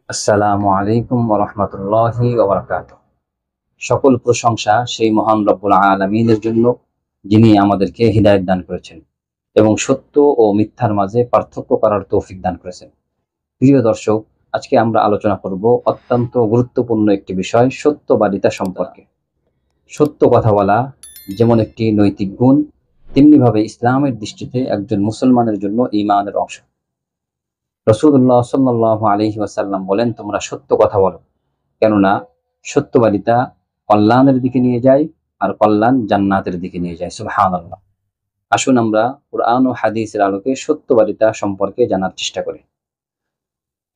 আসসালামু আলাইকুম ওয়া রাহমাতুল্লাহি ওয়া বারাকাতুহু। সকল প্রশংসা সেই মহান রব্বুল আলামিনের জন্য, যিনি আমাদেরকে হিদায়াত দান করেছেন এবং সত্য ও মিথ্যার মাঝে পার্থক্য করার তৌফিক দান করেছেন। প্রিয় দর্শক, আজকে আমরা আলোচনা করব অত্যন্ত গুরুত্বপূর্ণ একটি বিষয়, সত্যবাদিতা সম্পর্কে। সত্য কথা বলা যেমন একটি নৈতিক গুণ, তেমনিভাবে ইসলামের দৃষ্টিতে একজন মুসলমানের জন্য ঈমানের অংশ। রাসূলুল্লাহ সাল্লাল্লাহু আলাইহি ওয়াসাল্লাম বলেন, তোমরা সত্য কথা বলো, কেননা সত্যবাদিতা কল্যাণের দিকে নিয়ে যায়, আর কল্যাণ জান্নাতের দিকে নিয়ে যায়। সুবহানাল্লাহ। আসুন আমরা কুরআন ও হাদিসের আলোকে সত্যবাদিতা সম্পর্কে জানার চেষ্টা করি।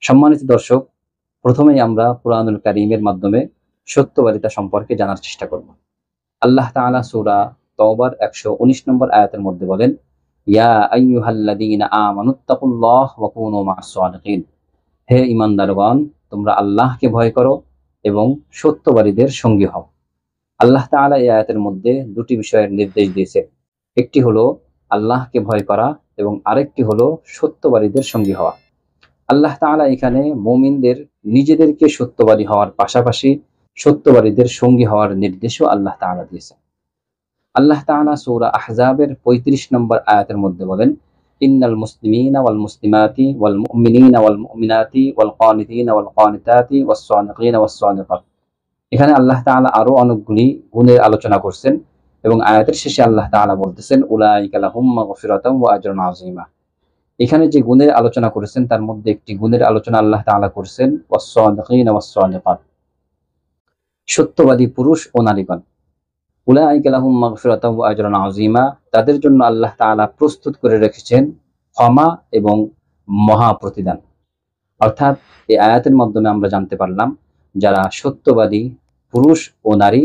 সম্মানিত দর্শক, প্রথমেই আমরা কুরআনুল কারীমের মাধ্যমে সত্যবাদিতা সম্পর্কে জানার চেষ্টা করব। আল্লাহ তাআলা সূরা তওবার 119 নম্বর আয়াতের মধ্যে বলেন, ইয়া আইয়ুহাল্লাযীনা আমানুত্তাকুল্লাহ ওয়া কুনু মা'আস সাদিকিন। হে ঈমানদারগণ, তোমরা আল্লাহকে ভয় করো এবং সত্যবাদীদের সঙ্গী হও। আল্লাহ তাআলা এই আয়াতের মধ্যে দুটি বিষয়ের নির্দেশ দিয়েছেন। একটি হলো আল্লাহকে ভয় করা এবং আরেকটি হলো সত্যবাদীদের সঙ্গী হওয়া। আল্লাহ তাআলা এখানে মুমিনদের নিজেদেরকে সত্যবাদী হওয়ার পাশাপাশি সত্যবাদীদের সঙ্গী হওয়ার নির্দেশও আল্লাহ তাআলা দিয়েছেন। আল্লাহ তাআলা সূরা আহজাবের 35 নম্বর আয়াতের মধ্যে বলেন, ইন্নাল মুসলিমিনা ওয়াল মুসলিমাতি ওয়াল মুমিনিনা ওয়াল মুমিনাতি ওয়াল কানিতিনা ওয়াল কানিতাতি ওয়াস সাদিকিনা ওয়াস সাদিকাত। এখানে আল্লাহ তাআলা আরো অনেকগুলি গুণের আলোচনা করছেন এবং আয়াতের শেষে আল্লাহ তাআলা বলতেছেন, উলাইকা লাহুম মাগফিরাতুম ওয়া আজরুন আযীমা। এখানে যে গুণের আলোচনা করেছেন তার মধ্যে একটি গুণের আলোচনা আল্লাহ তাআলা করছেন, ওয়াস সাদিকিনা ওয়াস সাদিকাত, সত্যবাদী পুরুষ ও নারীগণ। উলাইকা লাহুম মাগফিরাতুম ওয়া আজরুন আযীমা, তাদের জন্য আল্লাহ তাআলা প্রস্তুত করে রেখেছেন ক্ষমা এবং মহা প্রতিদান। অর্থাৎ এই আয়াতের মাধ্যমে আমরা জানতে পারলাম, যারা সত্যবাদী পুরুষ ও নারী,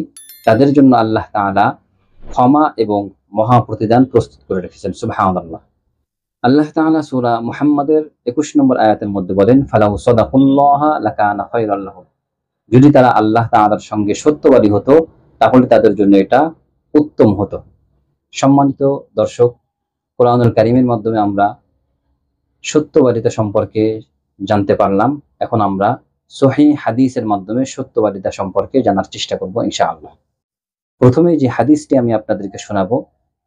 তাদের জন্য আল্লাহ তাআলা ক্ষমা এবং মহা প্রতিদান প্রস্তুত করে রেখেছেন। সুবহানাল্লাহ। আল্লাহ তাআলা সূরা মুহাম্মাদের 21 নম্বর আয়াতের মধ্যে বলেন, ফালাউ সাদাকুল্লাহা লাকানা খায়রাল লাহুম। যদি তারা আল্লাহ তাআলার সঙ্গে সত্যবাদী হতো, তাহলে তাদের জন্য এটা উত্তম হতো। সম্মানিত দর্শক, কোরআনুল কারীমের মাধ্যমে আমরা সত্যবাদিতা সম্পর্কে জানতে পারলাম। এখন আমরা সহিহ হাদিসের মাধ্যমে সত্যবাদিতা সম্পর্কে জানার চেষ্টা করব ইনশাআল্লাহ। প্রথমে যে হাদিসটি আমি আপনাদেরকে শোনাবো,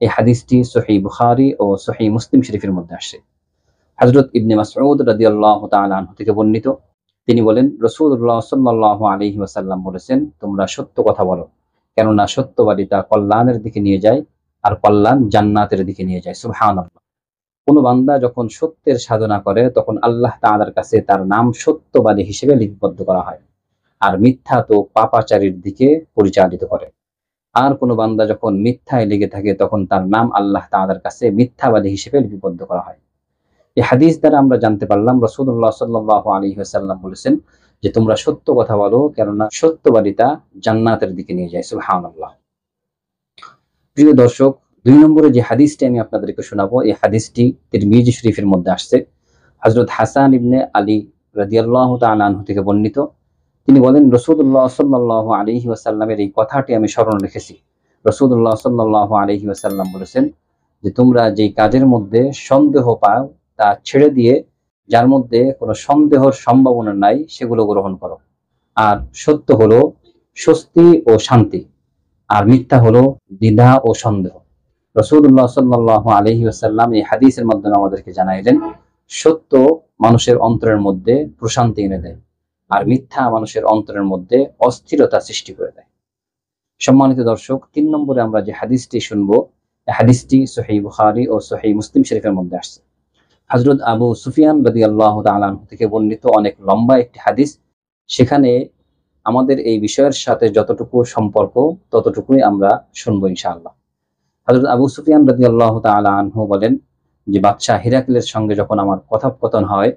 এই হাদিসটি সহিহ বুখারী ও সহিহ মুসলিম শরীফের মধ্যে আসে। হযরত ইবনে মাসউদ রাদিয়াল্লাহু তাআলা আনহু থেকে বর্ণিত, তিনি বলেন, রাসূলুল্লাহ সাল্লাল্লাহু আলাইহি ওয়াসাল্লাম বলেছেন, তোমরা সত্য কথা বলো, কেননা সত্যবাদিতা কল্যাণের দিকে নিয়ে যায়, আর কল্যাণ জান্নাতের দিকে নিয়ে যায়। সুবহানাল্লাহ। কোন বান্দা যখন সত্যের সাধনা করে, তখন আল্লাহ তাআলার কাছে তার নাম সত্যবাদী হিসেবে লিপিবদ্ধ করা হয়, আর মিথ্যা তো পাপাচারীর দিকে পরিচালিত করে। আর কোন বান্দা যখন মিথ্যায় লেগে থাকে, তখন তার নাম আল্লাহ তাআলার কাছে মিথ্যাবাদী হিসেবে লিপিবদ্ধ করা হয়। এই হাদিস দ্বারা আমরা জানতে পারলাম, রাসূলুল্লাহ সাল্লাল্লাহু আলাইহি ওয়াসাল্লাম বলেছেন যে, তোমরা সত্য কথা বলো, কেননা সত্যবাদিতা জান্নাতের দিকে নিয়ে যায়। সুবহানাল্লাহ। প্রিয় দর্শক, 2 নম্বরে যে হাদিসটি আমি আপনাদেরকে শোনাবো, এই হাদিসটি তিরমিজি শরীফের মধ্যে আসছে। হযরত হাসান ইবনে আলী রাদিয়াল্লাহু তাআলা আনহু থেকে বর্ণিত, তিনি বলেন, রাসূলুল্লাহ সাল্লাল্লাহু আলাইহি ওয়াসাল্লামের এই কথাটি আমি স্মরণ রেখেছি। রাসূলুল্লাহ সাল্লাল্লাহু আলাইহি ওয়াসাল্লাম বলেছেন যে, তোমরা যেই কাজের মধ্যে সন্দেহ পাও তা ছেড়ে দিয়ে যার মধ্যে কোনো সন্দেহের সম্ভাবনা নাই সেগুলো গ্রহণ করো। আর সত্য হলো স্বস্তি ও শান্তি, আর মিথ্যা হলো দ্বিধা ও সন্দেহ। রাসূলুল্লাহ সাল্লাল্লাহু আলাইহি ওয়াসাল্লাম এই হাদিসের মাধ্যমে আমাদেরকে জানাইলেন, সত্য মানুষের অন্তরের মধ্যে প্রশান্তি এনে দেয়, আর মিথ্যা মানুষের অন্তরের মধ্যে অস্থিরতা সৃষ্টি করে দেয়। সম্মানিত দর্শক, 3 নম্বরে আমরা যে হাদিসটি শুনবো, এই হাদিসটি সহিহ বুখারী ও সহিহ মুসলিম শরীফের মধ্যে আসছে। হযরত আবু সুফিয়ান রাদিয়াল্লাহু তাআলা আনহু থেকে বর্ণিত অনেক লম্বা একটি হাদিস। সেখানে আমাদের এই বিষয়ের সাথে যতটুকু সম্পর্ক, ততটুকুই আমরা শুনবো ইনশাআল্লাহ। হযরত আবু সুফিয়ান রাদিয়াল্লাহু তাআলা আনহু বলেন যে, বাদশা হিরাক্লের সঙ্গে যখন আমার কথোপকথন হয়,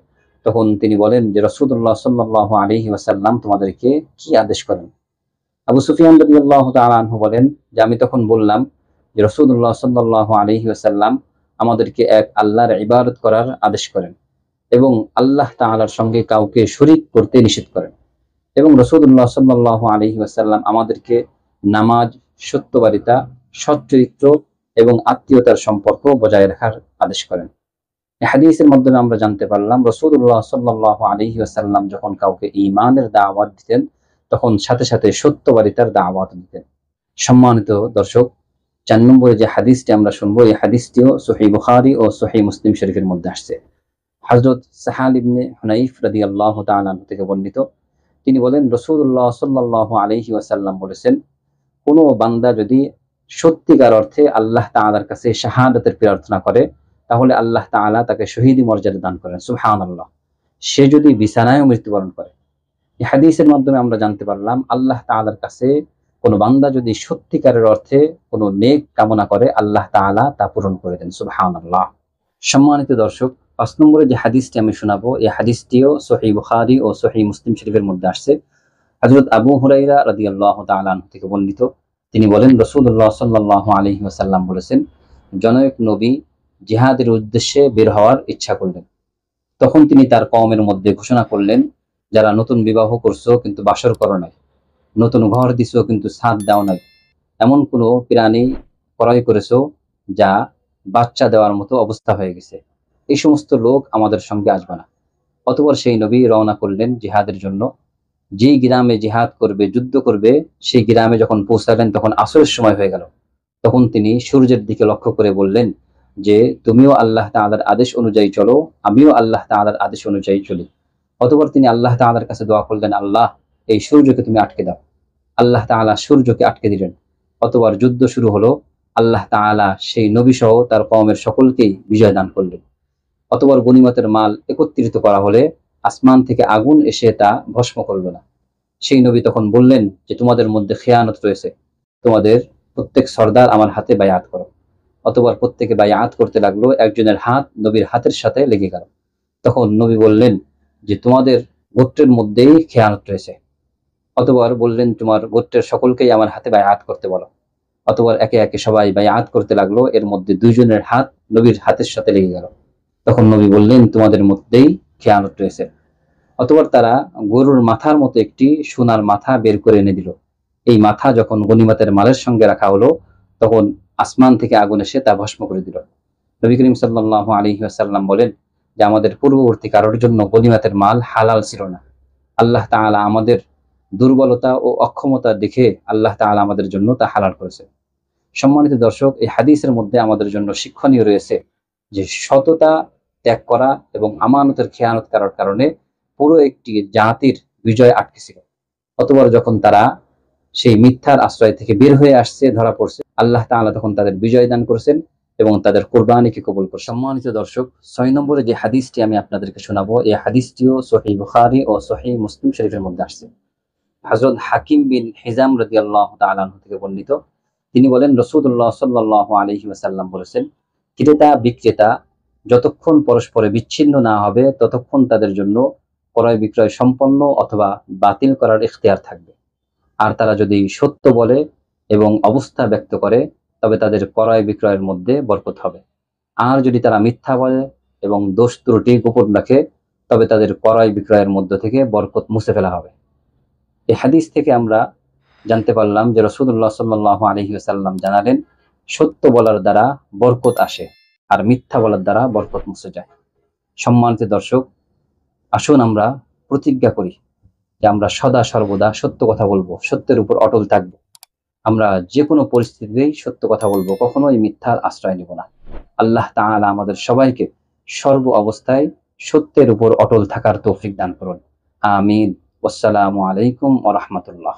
তখন তিনি বলেন যে, রাসূলুল্লাহ সাল্লাল্লাহু আলাইহি ওয়াসাল্লাম তোমাদেরকে কি আদেশ করেন? আবু সুফিয়ান রাদিয়াল্লাহু তাআলা আনহু বলেন যে, আমি তখন বললাম যে, রাসূলুল্লাহ সাল্লাল্লাহু আলাইহি ওয়াসাল্লাম আমাদেরকে এক আল্লাহর ইবাদত করার আদেশ করেন এবং আল্লাহ তাআলার সঙ্গে কাউকে শরীক করতে নিষেধ করেন, এবং রাসূলুল্লাহ সাল্লাল্লাহু আলাইহি ওয়াসাল্লাম আমাদেরকে নামাজ, সত্যবাদিতা, সৎচরিত্র এবং আত্মীয়তার সম্পর্ক বজায় রাখার আদেশ করেন। এই হাদিসের মাধ্যমে আমরা জানতে পারলাম রাসূলুল্লাহ সাল্লাল্লাহু আলাইহি ওয়াসাল্লাম যখন কাউকে ঈমানের দাওয়াত দিতেন তখন সাথে সাথে সত্যবাদিতার দাওয়াত দিতেন। সম্মানিত দর্শক, ৪ নম্বরে যে হাদিসটি আমরা শুনবো এই হাদিসটিও সহিহ বুখারী ও সহিহ মুসলিম শরীফের মধ্যে আসছে। হযরত সাহাল ইবনে হুনাইফ রাদিয়াল্লাহু তাআলা আনহু থেকে বর্ণিত, তিনি বলেন রাসূলুল্লাহ সাল্লাল্লাহু আলাইহি ওয়াসাল্লাম বলেছেন, কোনো বান্দা যদি সত্যিকার অর্থে আল্লাহ তাআলার কাছে শাহাদাতের প্রার্থনা করে তাহলে আল্লাহ তাআলা তাকে শহীদি মর্যাদা দান করেন। সুবহানাল্লাহ। সে যদি বিছানায় মৃত্যুবরণ করে, এই হাদিসের মাধ্যমে আমরা জানতে পারলাম আল্লাহ তাআলার কাছে কোনো বান্দা যদি সত্যিকারের অর্থে কোনো নেক কামনা করে আল্লাহ তাআলা তা পূরণ করে দেন। সুবহানাল্লাহ। সম্মানিত দর্শক, ৫ নম্বরে যে হাদিসটি আমি শোনাবো এই হাদিসটিও সহিহ বুখারী ও সহিহ মুসলিম শরীফের মধ্যে আসছে। হযরত আবু হুরায়রা রাদিয়াল্লাহু তাআলা আনহু থেকে বর্ণিত, তিনি বলেন রাসূলুল্লাহ সাল্লাল্লাহু আলাইহি ওয়াসাল্লাম বলেছেন, জনৈক নবী জিহাদের উদ্দেশ্যে বের হওয়ার ইচ্ছা করলেন। তখন তিনি তার কওমের মধ্যে ঘোষণা করলেন, যারা নতুন বিবাহ করছো কিন্তু বাসর করো নাই, নতুন ঘর দিছো কিন্তু ছাদ দাও নাই, এমন কোনো প্রাণী ক্রয় করেছো যা বাচ্চা দেওয়ার মতো অবস্থা হয়ে গেছে, এই সমস্ত লোক আমাদের সঙ্গে আসবে না। অতঃপর সেই নবী রওনা করলেন জিহাদের জন্য। যেই গ্রামে জিহাদ করবে, যুদ্ধ করবে, সেই গ্রামে যখন পৌঁছালেন তখন আসরের সময় হয়ে গেল। তখন তিনি সূর্যের দিকে লক্ষ্য করে বললেন যে, তুমিও আল্লাহ তাআলার আদেশ অনুযায়ী চলো, আমিও আল্লাহ তাআলার আদেশ অনুযায়ী চলি। অতঃপর তিনি আল্লাহ তাআলার কাছে দোয়া করলেন, আল্লাহ, এই সূর্যকে তুমি আটকে দাও। আল্লাহ তাআলা সূর্যকে আটকে দিলেন। অতঃপর যুদ্ধ শুরু হলো। আল্লাহ তাআলা সেই নবী সহ তার কওমের সকলকেই বিজয় দান করলেন। অতঃপর গনিমতের মাল একত্রিত করা হলে আসমান থেকে আগুন এসে তা ভস্ম করল না। সেই নবী তখন বললেন যে, তোমাদের মধ্যে খেয়ানত রয়েছে, তোমাদের প্রত্যেক সর্দার আমার হাতে বায়াত করো। অতঃপর প্রত্যেকে বায়াত করতে লাগলো। একজনের হাত নবীর হাতের সাথে লেগে গেল। তখন নবী বললেন যে, তোমাদের গোত্রের মধ্যেই খেয়ানত রয়েছে। অতঃপর বললেন, তোমার গোত্রের সকলকেই আমার হাতে বায়াত করতে বলো। অতঃপর একে একে সবাই বায়াত করতে লাগলো। এর মধ্যে দুইজনের হাত নবীর হাতের সাথে লেগে গেল। তখন নবী বললেন, তোমাদের মধ্যেই খেয়ানত রয়েছে। অতঃপর তারা গরুর মাথার মতো একটি সোনার মাথা বের করে এনে দিল। এই মাথা যখন গনিমতের মালের সঙ্গে রাখা হলো তখন আসমান থেকে আগুন এসে তা ভস্ম করে দিল। নবী করিম সাল্লাল্লাহু আলাইহি ওয়াসাল্লাম বলেন যে, আমাদের পূর্ববর্তী কারোর জন্য গনিমতের মাল হালাল ছিল না। আল্লাহ তাআলা আমাদের দুর্বলতা ও অক্ষমতা দেখে আল্লাহ তাআলা আমাদের জন্য তা হালাল করেছে। সম্মানিত দর্শক, এই হাদিসের মধ্যে আমাদের জন্য শিক্ষণীয় রয়েছে যে সততা ত্যাগ করা এবং আমানতের খেয়ানত করার কারণে পুরো একটি জাতির বিজয় আটকে ছিল। অতঃপর যখন তারা সেই মিথ্যার আশ্রয় থেকে বের হয়ে আসছে, ধরা পড়ছে, আল্লাহ তাআলা তখন তাদের বিজয় দান করেছেন এবং তাদের কোরবানিকে কবুল করেছেন। সম্মানিত দর্শক, ৬ নম্বরে যে হাদিসটি আমি আপনাদেরকে শোনাবো এই হাদিসটিও সহিহ বুখারী ও সহিহ মুসলিম শরীফের মধ্যে আসছে। হযরত হাকিম বিন হিজাম রাদিয়াল্লাহু তাআলা আনহু থেকে বর্ণিত, তিনি বলেন রাসূলুল্লাহ সাল্লাল্লাহু আলাইহি ওয়াসাল্লাম বলেছেন, ক্রেতা বিক্রেতা যতক্ষণ পরস্পরে বিচ্ছিন্ন না হবে ততক্ষণ তাদের জন্য ক্রয় বিক্রয় সম্পন্ন অথবা বাতিল করার ইখতিয়ার থাকবে। আর তারা যদি সত্য বলে এবং অবস্থা ব্যক্ত করে তবে তাদের ক্রয় বিক্রয়ের মধ্যে বরকত হবে। আর যদি তারা মিথ্যা বলে এবং দোষ ত্রুটি গোপন রাখে তবে তাদের ক্রয় বিক্রয়ের মধ্য থেকে বরকত মুছে ফেলা হবে। এই হাদিস থেকে আমরা জানতে পারলাম যে রাসূলুল্লাহ সাল্লাল্লাহু আলাইহি ওয়াসাল্লাম জানালেন, সত্য বলার দ্বারা বরকত আসে আর মিথ্যা বলার দ্বারা বরকত মুছে যায়। সম্মানিত দর্শক, আসুন আমরা প্রতিজ্ঞা করি যে আমরা সদা সর্বদা সত্য কথা বলবো, সত্যের উপর অটল থাকবো। আমরা যে কোনো পরিস্থিতিতেই সত্য কথা বলবো, কখনোই মিথ্যার আশ্রয় নেব না। আল্লাহ তাআলা আমাদের সবাইকে সর্ব অবস্থায় সত্যের উপর অটল থাকার তৌফিক দান করুন। আমিন। আসসালামু আলাইকুম ওয়া রাহমাতুল্লাহ।